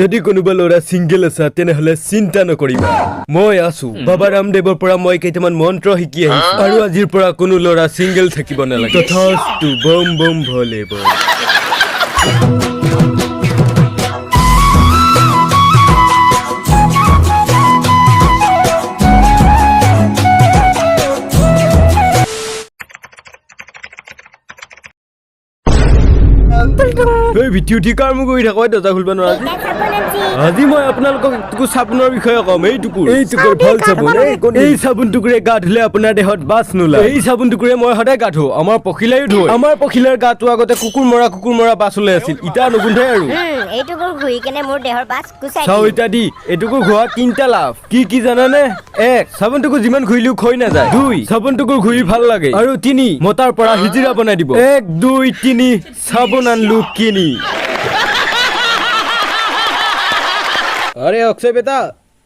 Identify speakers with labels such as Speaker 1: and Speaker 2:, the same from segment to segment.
Speaker 1: যদি কোনোবা ল'ৰা সিংগল আছে তেনেহ'লে চিন্তা নকৰিবা মই আছো বাবা ৰামদেৱৰ পৰা মই কেইটামান মন্ত্ৰ শিকি আহিছো আৰু আজিৰ পৰা কোনো ল'ৰা সিংগল থাকিব নালাগে তথাস্তু বম বম ভলে বম এই ভিডিও ঠিকাৰ মোক কৰি থাকো দৰ্জা খুলিব নোৱাৰা আজি মই আপোনালোকক চাবোনৰ বিষয়ে কম এই টুকুৰ ভাল চাবোন এই চাবোন টুকুৰে গা ধুলে আপোনাৰ দেহত বাছ নোলায় এই চাবোন টুকুৰে মই সদায় গা ধো আমাৰ পখিলাইও ধুই আমাৰ পখিলাৰ গাটো আগতে কুকুৰ মৰা বাছ ওলাই আছিল ইটা নুগুন্ধাই আৰু
Speaker 2: এই টুকুৰ ঘুৰি কেনে মোৰ দেহৰ বাছ কুচাই
Speaker 1: চাও ইটা দি এটুকুৰ ঘোৱা তিনটা লাভ কি জানানে 1 চাবোন টুকুৰ যিমান ঘুৰিলেও খৈ নাযায় 2 চাবোন টুকুৰ ঘুৰি ভাল লাগে আৰু 3 মতাৰ পৰা হিজিৰা বনাই দিব 1 2 3 চাবোন আনলু কিনি আরে অক্ষয় বেটা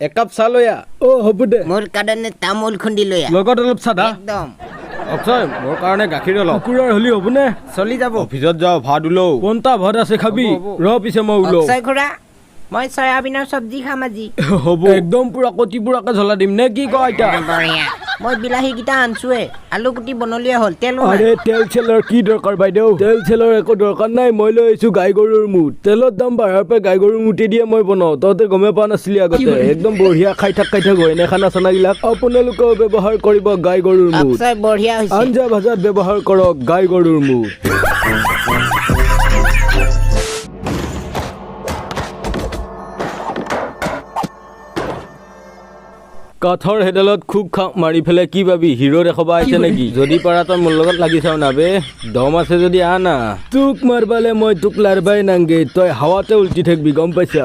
Speaker 1: এক কাপ চা লয়া ও হ'ব দে
Speaker 2: মোৰ কাৰণে তামোল খুন্দি লয়া
Speaker 1: লগত অলপ চাদা
Speaker 2: একদম
Speaker 1: অক্ষয় মোৰ কাৰণে গাখীৰ অলপ কুকুৰৰ হলি হ'বনে
Speaker 2: চলি যাব
Speaker 1: অফিসত যাও ভাত উলো কোনটা ভাত আছে খাবি ৰ পিছে মই উলো
Speaker 2: অক্ষয় খুৰা মই সয়াবিনৰ সবজি খাম আজি
Speaker 1: হ'ব একদম পুৰা কটি পুৰাকে ঝলা দিম নে কি কয় আইতা
Speaker 2: মই বিলাহী গিটা আনছুৱে আলু কুটি বনলিয়া হল তেল
Speaker 1: আৰে তেল চেলৰ কি দৰকাৰ বাইদেউ তেল চেলৰ একো দৰকাৰ নাই মই লৈ আহিছো গাই গৰুৰ মুঠ তেলৰ দাম বাঢ়াৰ পৰা গাই গৰুৰ মুঠি দিয়ে মই বনাও তহঁতে গমে পোৱা নাছিলি আগতে একদম বঢ়িয়া খাই থাক হয় এনে খানা চানাগিলাক আপোনালোকেও ব্যৱহাৰ কৰিব গাই গৰুৰ মুঠ
Speaker 2: বঢ়িয়া হৈছে
Speaker 1: আঞ্জা ভাজাত ব্যৱহাৰ কৰক গাই গৰুৰ মুঠ কাঠৰ হেডালত খুব মাৰি ফেলে কি ভাবি হিৰো দেখাবা আহিছে নেকি যদি পাৰা তই মোৰ লগত লাগি চাও না বে দম আছে যদি আনা তোক মাৰবালে মই তোক লাৰবাই নাংগে তই হাৱাতে উল্টি থাকবি গম পাইছা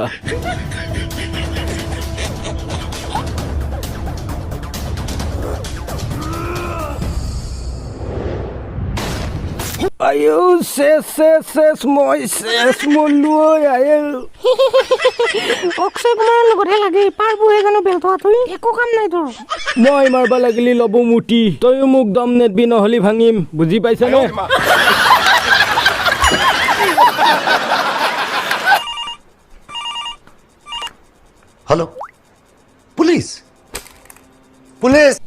Speaker 1: আয়ো শেষ মল্লু আয়েল
Speaker 3: অক্ষয় কুমাৰৰ লগতে লাগে পাৰবো এজনো বেলতোৱা তুই একো কাম নাই তোৰ
Speaker 1: মই মাৰবা লাগিলি লব মুটি তইও মোক দম নেদবি নহলি ভাঙিম বুজি পাইছানে
Speaker 4: हेलो पुलिस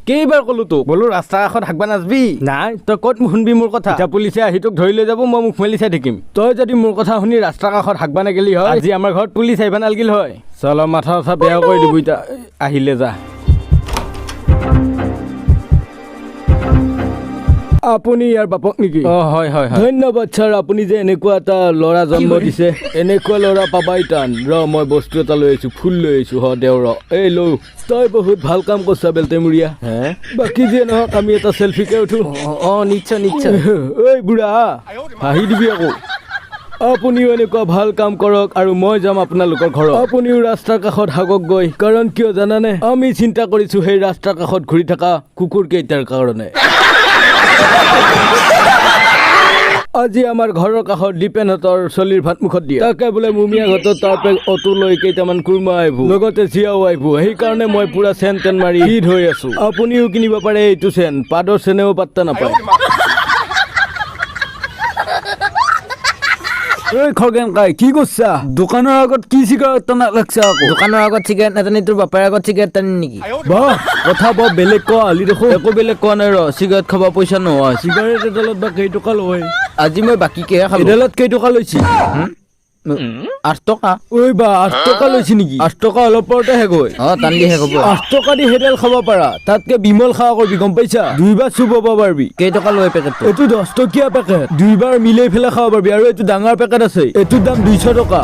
Speaker 1: কেইবাৰ কলো তোক বোলো ৰাস্তা কাষত হাকবা নাচবি নাই তই ক'ত শুনবি মোৰ কথা এতিয়া পুলিচে আহি তোক ধৰি লৈ যাব মই মুখ মেলি চাই থাকিম তই যদি মোৰ কথা শুনি ৰাস্তা কাষত হাকবা নাগেলি হয় আজি আমাৰ ঘৰত পুলিচ আহিবা নালগিল হয় চল মাথা বেয়া কৰি দিব এতিয়া আহিলে যা আপুনি ইয়াৰ বাপক নেকি হয় ধন্যবাদ ছাৰ আপুনি যে এনেকুৱা এটা ল'ৰা জন্ম দিছে এনেকুৱা ল'ৰা পাবাই টান মই বস্তু এটা লৈ আহিছো ফুল লৈ আহিছো দেও এই লৌ তই বহুত ভাল কাম কৰিছা বেলটেমুৰীয়া বাকী যে নহওক আমি এটা চেলফিকে উঠো নিশ্চয় ঐ বুঢ়া হাঁহি দিবি আকৌ আপুনিও এনেকুৱা ভাল কাম কৰক আৰু মই যাম আপোনালোকৰ ঘৰত আপুনিও ৰাস্তাৰ কাষত হাগক গৈ কাৰণ কিয় জানানে আমি চিন্তা কৰিছো সেই ৰাস্তাৰ কাষত ঘূৰি থকা কুকুৰ কেইটাৰ কাৰণে আজি আমাৰ ঘৰৰ কাষত দীপেনহঁতৰ চলিৰ ভাত মুখত দিয়ে তাকে বোলে মুমিয়া ঘাটত তাৰ পৰা অটো লৈ কেইটামান কুৰ্মা আহিব লগতে চিয়াও আহিব সেইকাৰণে মই পুৰা চেন তেন মাৰি হিট হৈ আছো আপুনিও কিনিব পাৰে এইটো চেন পাদৰ চেনেও পাত্তা নাপায় খগেন কাই কি কৰিছা দোকানৰ আগত কি চিগাৰেট টানা লাগছে আকৌ
Speaker 2: দোকানৰ আগত চিগাৰেট নাটানি তোৰ বাপাৰ আগত চিগাৰেট টানি নেকি
Speaker 1: বাহ কথা বৰ বেলেগ কোৱা আলি দেখো একো বেলেগ কোৱা নাই চিগাৰেট খাব পইচা নহয় চিগাৰেট এডালত বা কেইটকা লয়
Speaker 2: আজি মই বাকীকেহে খালো
Speaker 1: এডালত কেইটকা লৈছি
Speaker 2: 8 টকা
Speaker 1: ঐ বা 8 টকা লৈছি নেকি 8 টকা অলপ পৰতে হে গৈ
Speaker 2: টানলি হে হ'ব
Speaker 1: 8 টকা দি হেডেল খাব পাৰা তাতকে বিমল খাৱা কৰিবি গম পাইছা দুইবাৰ চুব পাৰবি
Speaker 2: কেইটকা লয় পেকেটটো
Speaker 1: এইটো 10 টকীয়া পেকেট দুইবাৰ মিলাই ফেলে খাব পাৰবি আৰু এইটো ডাঙৰ পেকেট আছে এইটোৰ দাম 200 টকা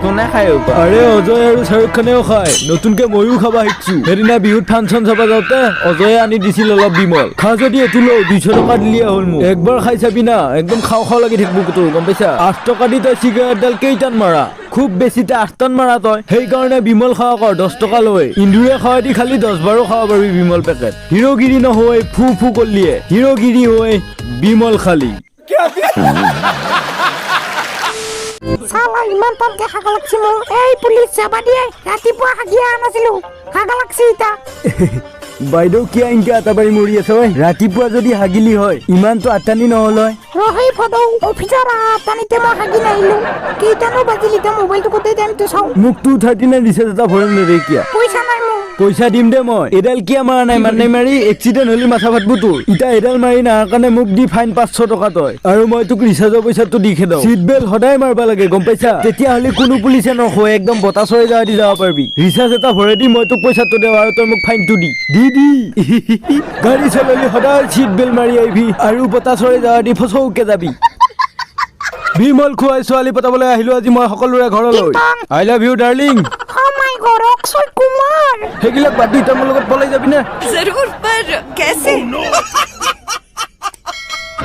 Speaker 2: কোনে খায়
Speaker 1: আৰে অজয় আৰু শাহৰুখ খানেও খায় নতুনকে ময়ো খাবা শিকছো সেইদিনা বিহুত ফাংচন চাবা যাওঁতে অজয়ে আনি দিছিল অলপ বিমল খা যদি এইটো লও 200 টকা দিলিয়ে হ'ল মোক একবাৰ খাই চাবি না একদম খাও লাগি থাকিব তোৰ গম পাইছা 8 টকা দি তই চিগাৰেটডাল কেইটান মাৰা খুব বেছিতে 8 টন মাৰা তই সেইকাৰণে বিমল খাৱা কৰ 10 টকা লয় ইন্দুৰে খাৱা দি খালি 10 খাব পাৰবি বিমল পেকেট হিৰোগিৰি নহয় ফু কৰিলিয়ে হিৰোগিৰি হয় বিমল খালি
Speaker 3: চালা ইমান টানকে খাগা লাগছি মোৰ এই পুলিচ যাবা দিয়ে ৰাতিপুৱা হাগিয়া আনাছিলো খাগা লাগছি ইটা
Speaker 1: বাইদেউ কিয় ইনকে আটাবাৰী মৰি আছে ঐ ৰাতিপুৱা যদি হাগিলি হয় ইমানটো আটানি নহ'ল হয়
Speaker 3: ৰহেই ফদৌ অফিচাৰ আটানিতে মই হাগি নাহিলো কেইটানো বাজিল এতিয়া মোবাইলটো গোটেই টাইমটো চাওঁ
Speaker 1: মোক 239 ৰিচাৰ্জ এটা ভৰাই নেদে কিয়া
Speaker 3: পইচা নাই মোৰ
Speaker 1: পইচা দিম দে মই এডাল কিয় মাৰা নাই মানে মাৰি এক্সিডেণ্ট হ'লে মাথা ফাটবো তোৰ ইটা এডাল মাৰি নাহাৰ কাৰণে মোক দি ফাইন 500 টকা তই আৰু মই তোক ৰিচাৰ্জৰ পইচাটো দি খেদাও চিট বেল্ট সদায় মাৰবা লাগে গম পাইছা তেতিয়াহ'লে কোনো পুলিচে নখয় একদম বতাহ চৰাই যাৱা দি যাব পাৰিবি ৰিচাৰ্জ এটা ভৰাই দি মই তোক পইচাটো দেওঁ আৰু তই মোক ফাইনটো দি গাড়ী চলালি সদায় চিট বেল্ট মাৰি আহিবি আৰু বতাহ চৰাই যাৱা দি ফচৌকে যাবি বিমল খুৱাই ছোৱালী পতাবলৈ আহিলো আজি মই সকলোৰে ঘৰলৈ I love you darling
Speaker 3: Akshay Kumar
Speaker 1: সেইবিলাক বাদ দি তই মোৰ লগত পলাই যাবি নে
Speaker 5: जरूर पर कैसे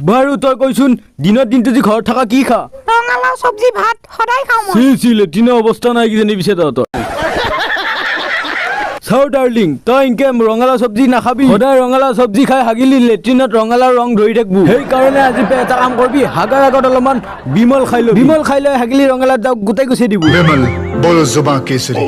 Speaker 1: বাৰু তই কৈছোন দিনৰ দিনটো যি ঘৰত থকা কি খা
Speaker 3: ৰঙালাও চব্জি ভাত সদায় খাওঁ মই
Speaker 1: চি লেট্ৰিনৰ অৱস্থা নাই কিজানি পিছে তহঁতৰ চাও ডাৰ্লিং তই ইনকে ৰঙালাও চব্জি নাখাবি সদায় ৰঙালাও চব্জি খাই হাগিলি লেট্ৰিনত ৰঙালাও ৰং ধৰি থাকবো সেইকাৰণে আজি এটা কাম কৰবি হাগাৰ আগত অলপমান বিমল খাই লৈ হাগিলি ৰঙালাও দাগ গোটাই গুচাই দিব
Speaker 6: विमल बोलो जुबां केसरी